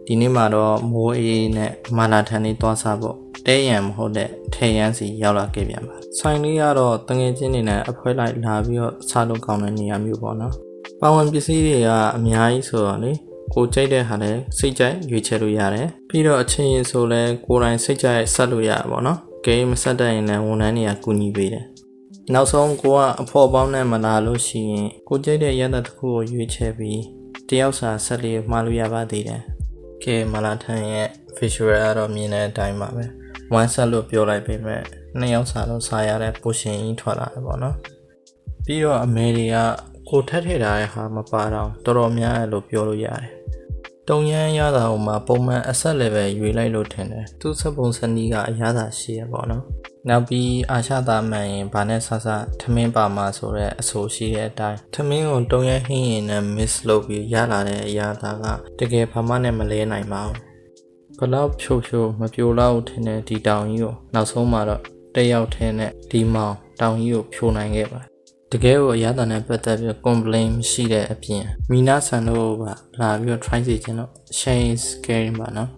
ဒီနေ့မှာတော့မိုးအေးနဲ့မာလာထန်လေးသွားစားဖို့တဲရံမဟုတ်တဲ့ထဲရန်စီရောက်လာခဲ့ပြန်ပါဆိုင်လေးကတော့တငယ်ချင်းတွေနဲ့အဖွဲလိုက်လာပြီးတော့စားလို့ကောင်းတဲ့နေရာမျိုးပေါ့နော်ပါဝင်ပစ္စည်းတွေကအများကြီးဆိုတော့လေကိုကြိုက်တဲ့ဟာလည်းစိတ်ကြိုက်ရွေးချယ်လို့ရတယ်ပြီးတော့အချင်းရင်ဆိုလဲကိုယ်တိုင်စိတ်ကြိုက်ဆက်လို့ရပါပေါ့နော်ဂိမ်းမဆက်တတ်ရင်လည်းဝန်ထမ်းတွေကကူညီပေးတယ်နောက်ဆုံးကိုကအဖော်ပေါင်းနဲ့မလာလို့ရှိရင်ကိုကြိုက်တဲ့ရက်သက်တစ်ခုကိုရွေးချယ်ပြီးတယောက်စာဆက်လေးမှားလို့ရပါသေးတယ်ကဲမလာထန်ရဲ့ visual ကတော့မြင်တဲ့အတိုင်းပါပဲone set လို့ပြောလိုက်ပေမဲ့နှစ်ယောက်စာလို့စားရတဲ့ portion ကြီးထွက်လာတယ်ပေါ့နော်ပြီးတော့အမေတွေကကိုထက်ထည့်ထားတဲ့ဟာမပါတော့တော်တော်များတယ်လို့ပြောလို့ရတယ်တုံရမ်းရတာဟိုမှာပုံမှန်အဆက် level ရွေးလိုက်လို့ထင်တယ်သူစပုံစနီးကအရသာရှိရပေါ့နော်နောက်ပြီးအာရှသားမှန်ရင်ဗာနဲ့ဆဆထမင်းပါမှာဆိုတဲ့အဆိုရှိတဲ့အတိုင်းထမင်းကိုတုံရမ်းဟင်းရင်နဲ့ miss လုပ်ပြီးရလာတဲ့အရာသာကတကယ်ဘာမှနဲ့မလဲနိုင်ပါဘူးဘလောက်ဖြိုမပြိုလောက်ထင်တဲ့ဒီတောင်ကြီးကိုနောက်ဆုံးမှာတော့တက်ရောက်ထင်းတဲ့ဒီမောင်တောင်ကြီးကိုဖြိုနိုင်ခဲ့ပါတကယ်ကိုအရသာနဲ့ပတ်သက်ပြီး complain မရှိတဲ့အပြင်မီနာဆန်တို့ကလာပြီးတော့ try စီခြင်းတော့ shame scary ပါနော်